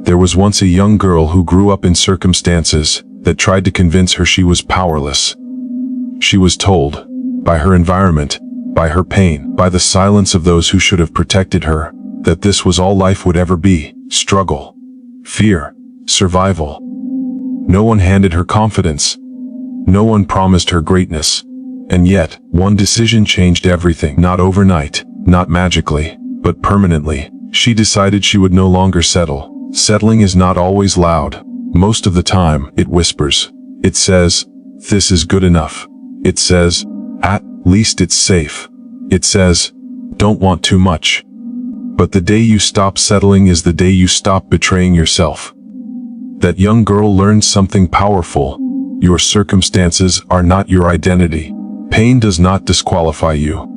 There was once a young girl who grew up in circumstances that tried to convince her she was powerless. She was told, by her environment, by her pain, by the silence of those who should have protected her, that this was all life would ever be: struggle, fear, survival. No one handed her confidence. No one promised her greatness. And yet, one decision changed everything. Not overnight, not magically, but permanently. She decided she would no longer settle. Settling is not always loud. Most of the time, it whispers. It says, "This is good enough." It says, "At least it's safe." It says, "Don't want too much." But the day you stop settling is the day you stop betraying yourself. That young girl learned something powerful. Your circumstances are not your identity. Pain does not disqualify you.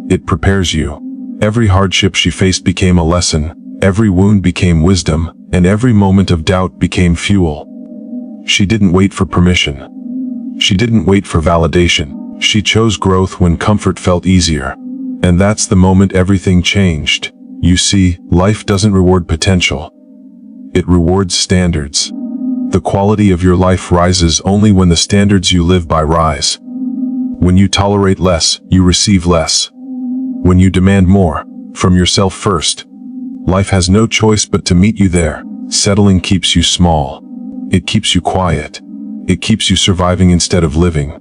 It prepares you. Every hardship she faced became a lesson. Every wound became wisdom, and every moment of doubt became fuel. She didn't wait for permission. She didn't wait for validation. She chose growth when comfort felt easier. And that's the moment everything changed. You see, life doesn't reward potential. It rewards standards. The quality of your life rises only when the standards you live by rise. When you tolerate less, you receive less. When you demand more, from yourself first, life has no choice but to meet you there. Settling keeps you small. It keeps you quiet. It keeps you surviving instead of living.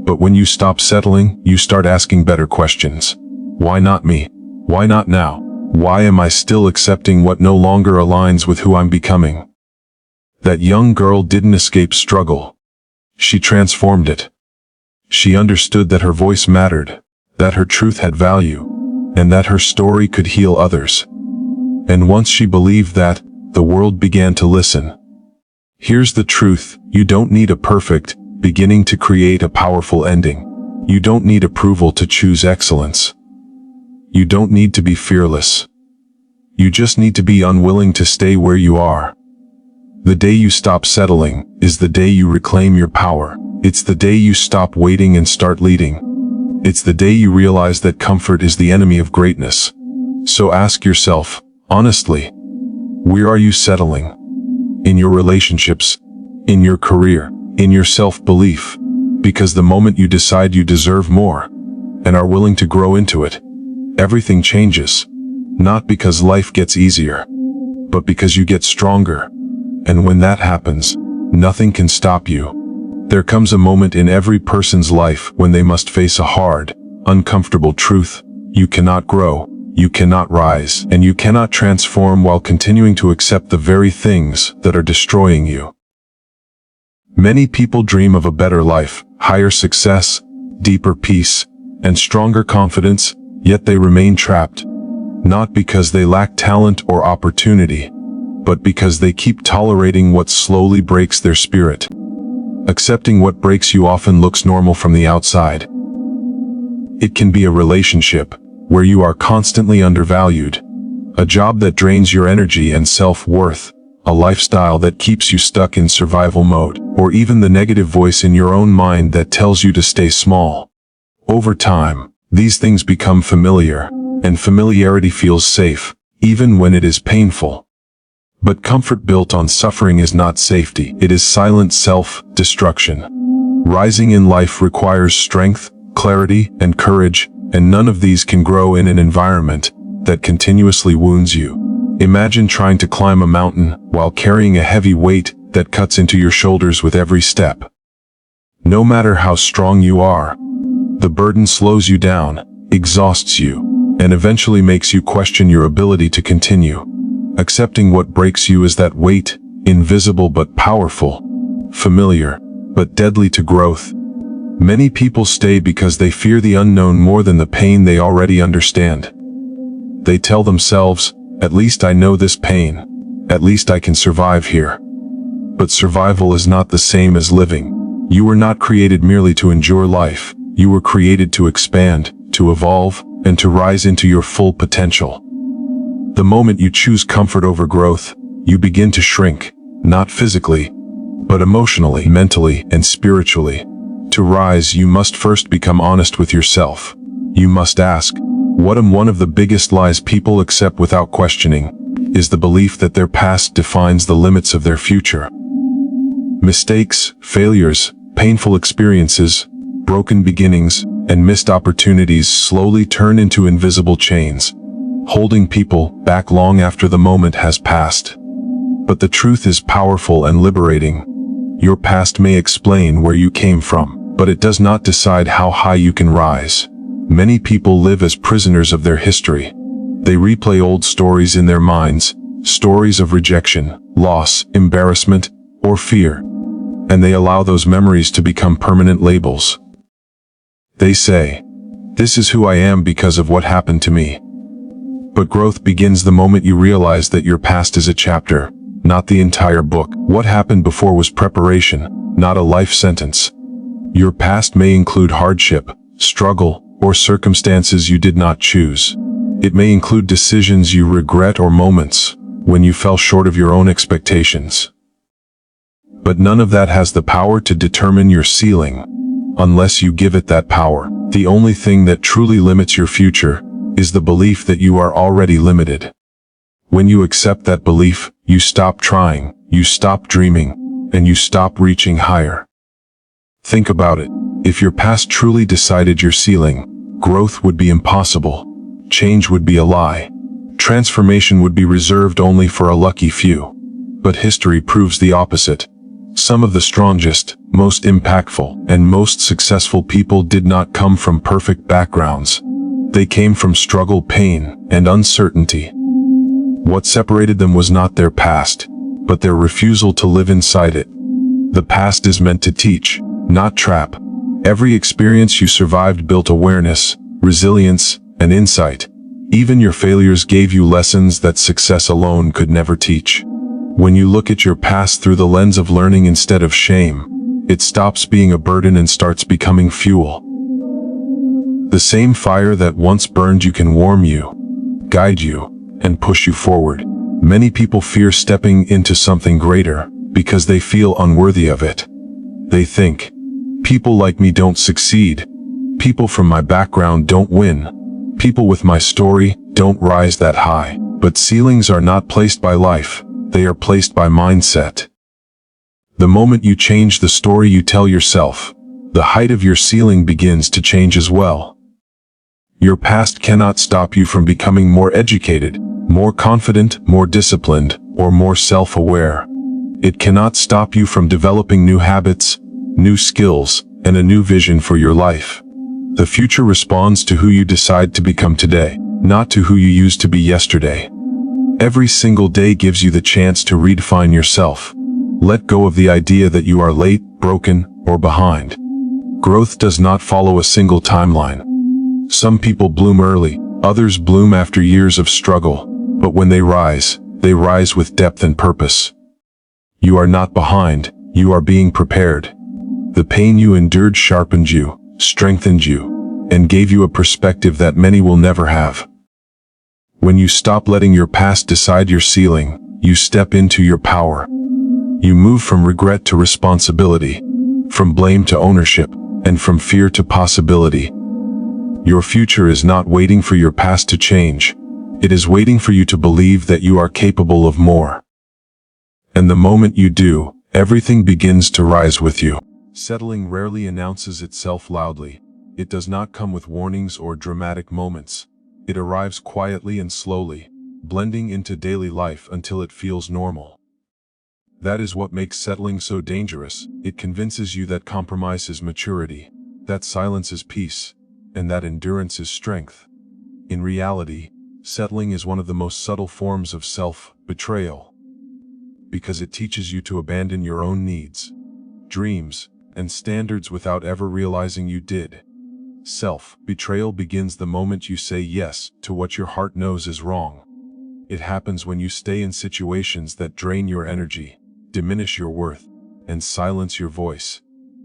But when you stop settling, you start asking better questions. Why not me? Why not now? Why am I still accepting what no longer aligns with who I'm becoming? That young girl didn't escape struggle. She transformed it. She understood that her voice mattered, that her truth had value, and that her story could heal others. And once she believed that, the world began to listen. Here's the truth: you don't need a perfect beginning to create a powerful ending. You don't need approval to choose excellence. You don't need to be fearless. You just need to be unwilling to stay where you are. The day you stop settling is the day you reclaim your power. It's the day you stop waiting and start leading. It's the day you realize that comfort is the enemy of greatness. So ask yourself, honestly, where are you settling? In your relationships, in your career, in your self-belief? Because the moment you decide you deserve more, and are willing to grow into it, everything changes. Not because life gets easier, but because you get stronger. And when that happens, nothing can stop you. There comes a moment in every person's life when they must face a hard, uncomfortable truth. You cannot grow, you cannot rise, and you cannot transform while continuing to accept the very things that are destroying you. Many people dream of a better life, higher success, deeper peace, and stronger confidence, yet they remain trapped. Not because they lack talent or opportunity, but because they keep tolerating what slowly breaks their spirit. Accepting what breaks you often looks normal from the outside. It can be a relationship where you are constantly undervalued, a job that drains your energy and self-worth, a lifestyle that keeps you stuck in survival mode, or even the negative voice in your own mind that tells you to stay small. Over time, these things become familiar, and familiarity feels safe, even when it is painful. But comfort built on suffering is not safety, it is silent self-destruction. Rising in life requires strength, clarity, and courage, and none of these can grow in an environment that continuously wounds you. Imagine trying to climb a mountain while carrying a heavy weight that cuts into your shoulders with every step. No matter how strong you are, the burden slows you down, exhausts you, and eventually makes you question your ability to continue. Accepting what breaks you is that weight, invisible but powerful, familiar but deadly to growth. Many people stay because they fear the unknown more than the pain they already understand. They tell themselves, "At least I know this pain. At least I can survive here." But survival is not the same as living. You were not created merely to endure life. You were created to expand, to evolve, and to rise into your full potential. The moment you choose comfort over growth, you begin to shrink, not physically, but emotionally, mentally, and spiritually. To rise, you must first become honest with yourself. You must ask, what am one of the biggest lies people accept without questioning? is the belief that their past defines the limits of their future. Mistakes, failures, painful experiences, broken beginnings, and missed opportunities slowly turn into invisible chains, holding people back long after the moment has passed. But the truth is powerful and liberating. Your past may explain where you came from, but it does not decide how high you can rise. Many people live as prisoners of their history. They replay old stories in their minds, stories of rejection, loss, embarrassment, or fear, and they allow those memories to become permanent labels. They say, "This is who I am because of what happened to me." But growth begins the moment you realize that your past is a chapter, not the entire book. What happened before was preparation, not a life sentence. Your past may include hardship, struggle, or circumstances you did not choose. It may include decisions you regret or moments when you fell short of your own expectations. But none of that has the power to determine your ceiling, unless you give it that power. The only thing that truly limits your future is the belief that you are already limited. When you accept that belief, you stop trying, you stop dreaming, and you stop reaching higher. Think about it. If your past truly decided your ceiling, growth would be impossible. Change would be a lie. Transformation would be reserved only for a lucky few. But history proves the opposite. Some of the strongest, most impactful, and most successful people did not come from perfect backgrounds. They came from struggle, pain, and uncertainty. What separated them was not their past, but their refusal to live inside it. The past is meant to teach, not trap. Every experience you survived built awareness, resilience, and insight. Even your failures gave you lessons that success alone could never teach. When you look at your past through the lens of learning instead of shame, it stops being a burden and starts becoming fuel. The same fire that once burned you can warm you, guide you, and push you forward. Many people fear stepping into something greater because they feel unworthy of it. They think, "People like me don't succeed. People from my background don't win. People with my story don't rise that high." But ceilings are not placed by life. They are placed by mindset. The moment you change the story you tell yourself, the height of your ceiling begins to change as well. Your past cannot stop you from becoming more educated, more confident, more disciplined, or more self-aware. It cannot stop you from developing new habits, new skills, and a new vision for your life. The future responds to who you decide to become today, not to who you used to be yesterday. Every single day gives you the chance to redefine yourself. Let go of the idea that you are late, broken, or behind. Growth does not follow a single timeline. Some people bloom early, others bloom after years of struggle, but when they rise with depth and purpose. You are not behind, you are being prepared. The pain you endured sharpened you, strengthened you, and gave you a perspective that many will never have. When you stop letting your past decide your ceiling, you step into your power. You move from regret to responsibility, from blame to ownership, and from fear to possibility. Your future is not waiting for your past to change. It is waiting for you to believe that you are capable of more. And the moment you do, everything begins to rise with you. Settling rarely announces itself loudly. It does not come with warnings or dramatic moments. It arrives quietly and slowly, blending into daily life until it feels normal. That is what makes settling so dangerous. It convinces you that compromise is maturity, that silence is peace, and that endurance is strength. In reality, settling is one of the most subtle forms of self-betrayal, because it teaches you to abandon your own needs, dreams, and standards without ever realizing you did. Self-betrayal begins the moment you say yes to what your heart knows is wrong. It happens when you stay in situations that drain your energy, diminish your worth, and silence your voice.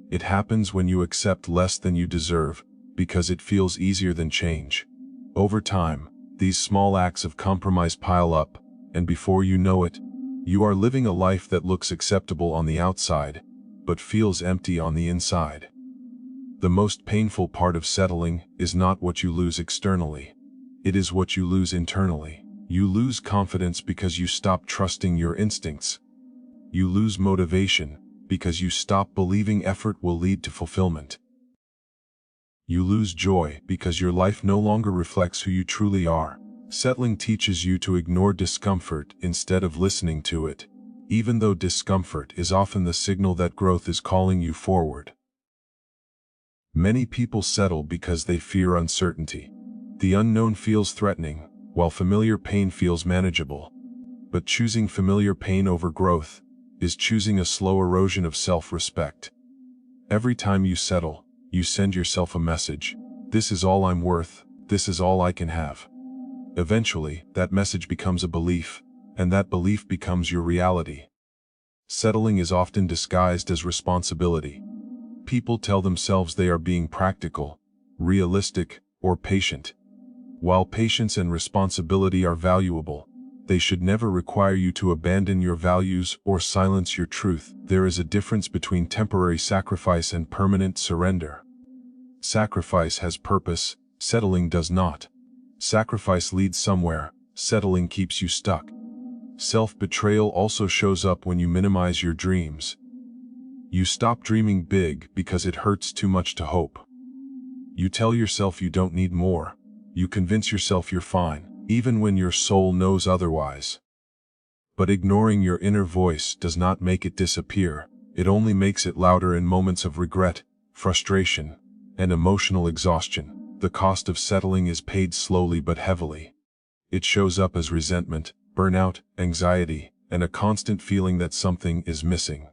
It happens when you accept less than you deserve, because it feels easier than change. Over time, these small acts of compromise pile up, and before you know it, you are living a life that looks acceptable on the outside, but feels empty on the inside. The most painful part of settling is not what you lose externally. It is what you lose internally. You lose confidence because you stop trusting your instincts. You lose motivation because you stop believing effort will lead to fulfillment. You lose joy because your life no longer reflects who you truly are. Settling teaches you to ignore discomfort instead of listening to it, even though discomfort is often the signal that growth is calling you forward. Many people settle because they fear uncertainty. The unknown feels threatening, while familiar pain feels manageable. But choosing familiar pain over growth is choosing a slow erosion of self-respect. Every time you settle, you send yourself a message. This is all I'm worth, this is all I can have. Eventually, that message becomes a belief, and that belief becomes your reality. Settling is often disguised as responsibility. People tell themselves they are being practical, realistic, or patient. While patience and responsibility are valuable, they should never require you to abandon your values or silence your truth. There is a difference between temporary sacrifice and permanent surrender. Sacrifice has purpose, settling does not. Sacrifice leads somewhere, settling keeps you stuck. Self-betrayal also shows up when you minimize your dreams. You stop dreaming big because it hurts too much to hope. You tell yourself you don't need more. You convince yourself you're fine, even when your soul knows otherwise. But ignoring your inner voice does not make it disappear. It only makes it louder in moments of regret, frustration, and emotional exhaustion. The cost of settling is paid slowly but heavily. It shows up as resentment, burnout, anxiety, and a constant feeling that something is missing.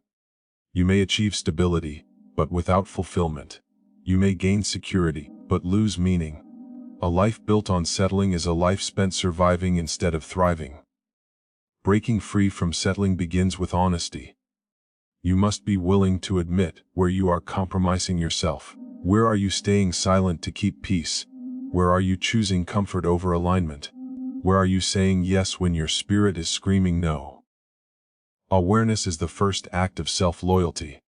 You may achieve stability, but without fulfillment. You may gain security, but lose meaning. A life built on settling is a life spent surviving instead of thriving. Breaking free from settling begins with honesty. You must be willing to admit where you are compromising yourself. Where are you staying silent to keep peace? Where are you choosing comfort over alignment? Where are you saying yes when your spirit is screaming no? Awareness is the first act of self-loyalty.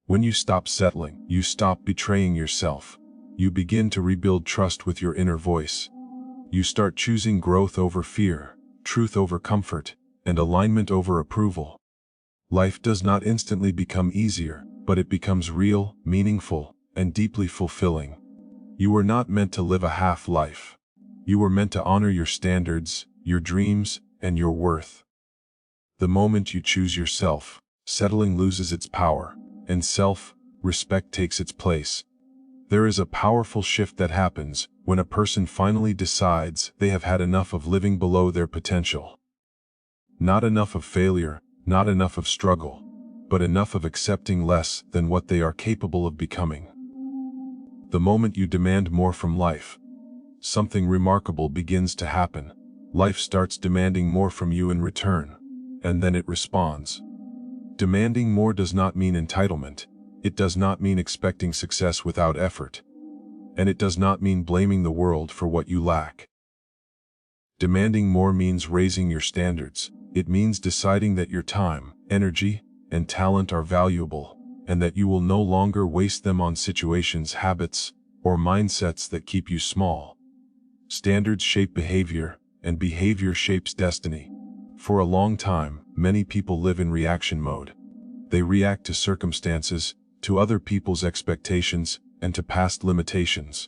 When you stop settling, you stop betraying yourself. You begin to rebuild trust with your inner voice. You start choosing growth over fear, truth over comfort, and alignment over approval. Life does not instantly become easier, but it becomes real, meaningful, and deeply fulfilling. You were not meant to live a half life. You were meant to honor your standards, your dreams, and your worth. The moment you choose yourself, settling loses its power, and self-respect takes its place. There is a powerful shift that happens when a person finally decides they have had enough of living below their potential. Not enough of failure, not enough of struggle, but enough of accepting less than what they are capable of becoming. The moment you demand more from life, something remarkable begins to happen. Life starts demanding more from you in return, and then it responds. Demanding more does not mean entitlement. It does not mean expecting success without effort. And it does not mean blaming the world for what you lack. Demanding more means raising your standards. It means deciding that your time, energy, and talent are valuable, and that you will no longer waste them on situations, habits, or mindsets that keep you small. Standards shape behavior, and behavior shapes destiny. For a long time, many people live in reaction mode. They react to circumstances, to other people's expectations, and to past limitations.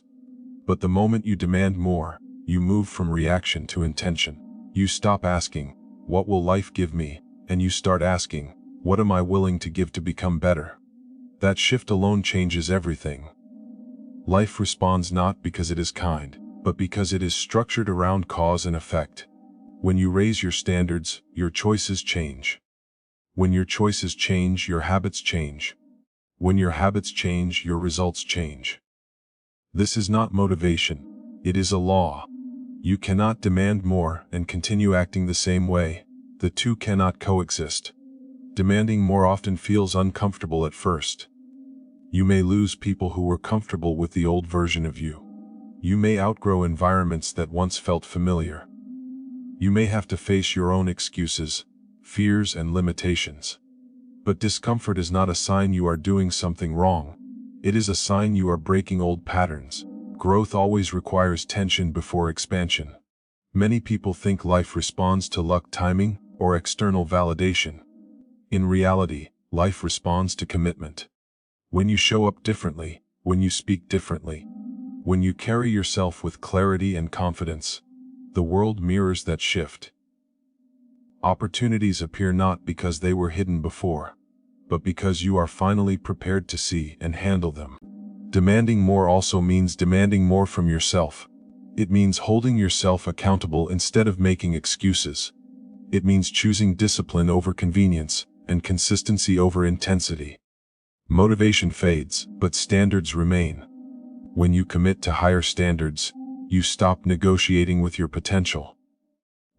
But the moment you demand more, you move from reaction to intention. You stop asking, "What will life give me?" and you start asking, "What am I willing to give to become better?" That shift alone changes everything. Life responds not because it is kind, but because it is structured around cause and effect. When you raise your standards, your choices change. When your choices change, your habits change. When your habits change, your results change. This is not motivation. It is a law. You cannot demand more and continue acting the same way. The two cannot coexist. Demanding more often feels uncomfortable at first. You may lose people who were comfortable with the old version of you. You may outgrow environments that once felt familiar. You may have to face your own excuses, fears, and limitations. But discomfort is not a sign you are doing something wrong. It is a sign you are breaking old patterns. Growth always requires tension before expansion. Many people think life responds to luck, timing, or external validation. In reality, life responds to commitment. When you show up differently, when you speak differently, when you carry yourself with clarity and confidence, the world mirrors that shift. Opportunities appear not because they were hidden before, but because you are finally prepared to see and handle them. Demanding more also means demanding more from yourself. It means holding yourself accountable instead of making excuses. It means choosing discipline over convenience and consistency over intensity. Motivation fades, but standards remain. When you commit to higher standards, you stop negotiating with your potential.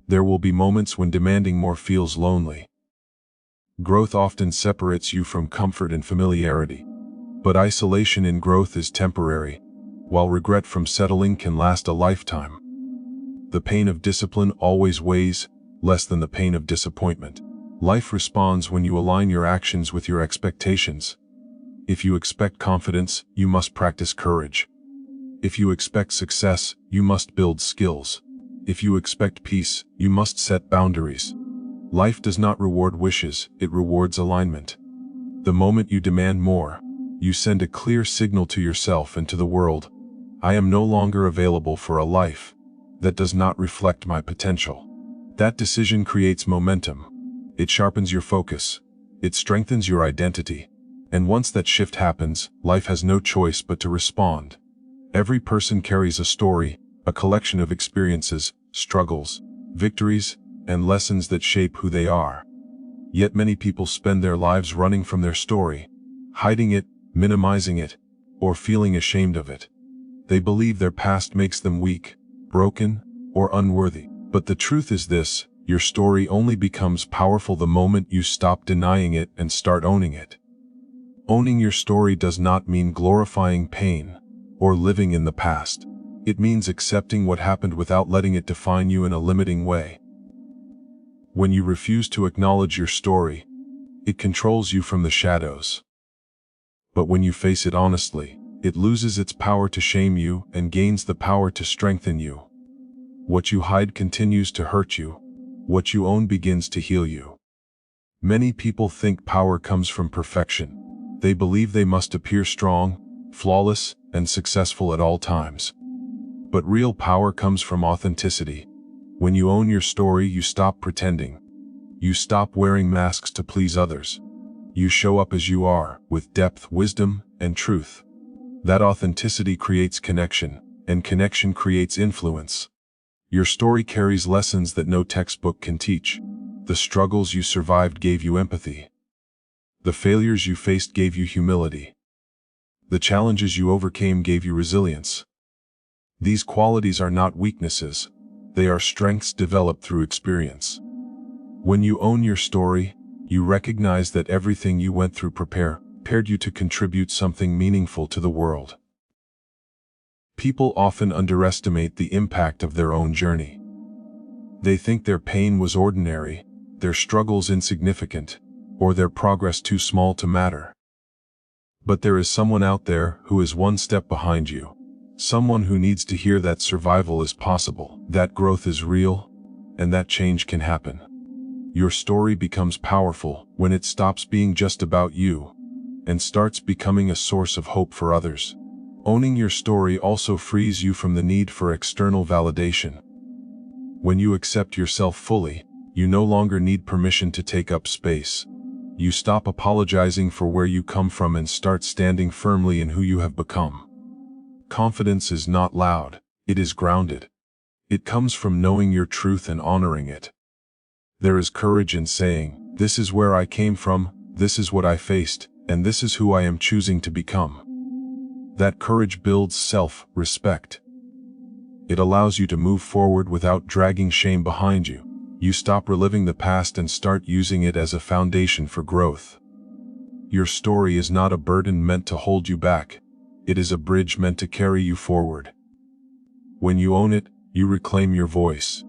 There will be moments when demanding more feels lonely. Growth often separates you from comfort and familiarity. But isolation in growth is temporary, while regret from settling can last a lifetime. The pain of discipline always weighs less than the pain of disappointment. Life responds when you align your actions with your expectations. If you expect confidence, you must practice courage. If you expect success, you must build skills. If you expect peace, you must set boundaries. Life does not reward wishes, it rewards alignment. The moment you demand more, you send a clear signal to yourself and to the world. I am no longer available for a life that does not reflect my potential. That decision creates momentum. It sharpens your focus. It strengthens your identity. And once that shift happens, life has no choice but to respond. Every person carries a story, a collection of experiences, struggles, victories, and lessons that shape who they are. Yet many people spend their lives running from their story, hiding it, minimizing it, or feeling ashamed of it. They believe their past makes them weak, broken, or unworthy. But the truth is this: your story only becomes powerful the moment you stop denying it and start owning it. Owning your story does not mean glorifying pain or living in the past. It means accepting what happened without letting it define you in a limiting way. When you refuse to acknowledge your story, it controls you from the shadows. But when you face it honestly, it loses its power to shame you and gains the power to strengthen you. What you hide continues to hurt you. What you own begins to heal you. Many people think power comes from perfection. They believe they must appear strong, flawless, and successful at all times. But real power comes from authenticity. When you own your story, you stop pretending. You stop wearing masks to please others. You show up as you are, with depth, wisdom, and truth. That authenticity creates connection, and connection creates influence. Your story carries lessons that no textbook can teach. The struggles you survived gave you empathy. The failures you faced gave you humility. The challenges you overcame gave you resilience. These qualities are not weaknesses. They are strengths developed through experience. When you own your story, you recognize that everything you went through prepared you to contribute something meaningful to the world. People often underestimate the impact of their own journey. They think their pain was ordinary, their struggles insignificant, or their progress too small to matter. But there is someone out there who is one step behind you. Someone who needs to hear that survival is possible, that growth is real, and that change can happen. Your story becomes powerful when it stops being just about you and starts becoming a source of hope for others. Owning your story also frees you from the need for external validation. When you accept yourself fully, you no longer need permission to take up space. You stop apologizing for where you come from and start standing firmly in who you have become. Confidence is not loud, it is grounded. It comes from knowing your truth and honoring it. There is courage in saying, "This is where I came from, this is what I faced, and this is who I am choosing to become." That courage builds self-respect. It allows you to move forward without dragging shame behind you. You stop reliving the past and start using it as a foundation for growth. Your story is not a burden meant to hold you back. It is a bridge meant to carry you forward. When you own it, you reclaim your voice.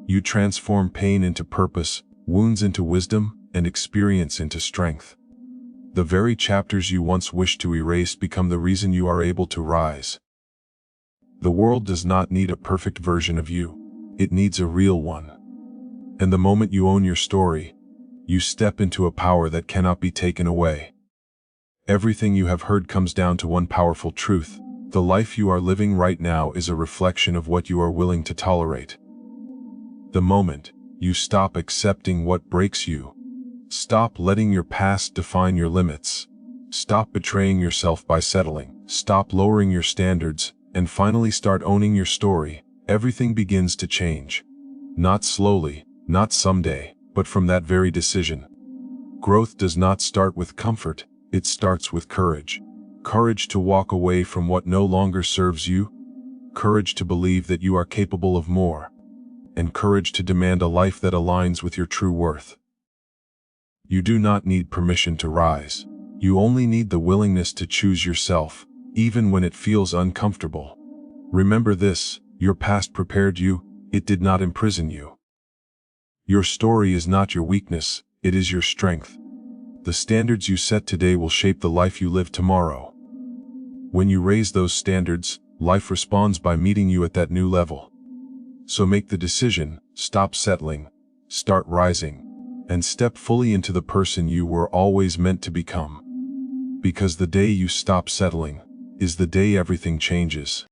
You transform pain into purpose, wounds into wisdom, and experience into strength. The very chapters you once wished to erase become the reason you are able to rise. The world does not need a perfect version of you. it needs a real one. And the moment you own your story, you step into a power that cannot be taken away. Everything you have heard comes down to one powerful truth. The life you are living right now is a reflection of what you are willing to tolerate. The moment you stop accepting what breaks you, stop letting your past define your limits, stop betraying yourself by settling, stop lowering your standards, and finally start owning your story, everything begins to change. Not slowly, not someday, but from that very decision. Growth does not start with comfort, it starts with courage. Courage to walk away from what no longer serves you, courage to believe that you are capable of more, and courage to demand a life that aligns with your true worth. You do not need permission to rise. You only need the willingness to choose yourself, even when it feels uncomfortable. Remember this, your past prepared you, it did not imprison you. Your story is not your weakness, it is your strength. The standards you set today will shape the life you live tomorrow. When you raise those standards, life responds by meeting you at that new level. So make the decision, stop settling, start rising, and step fully into the person you were always meant to become. Because the day you stop settling is the day everything changes.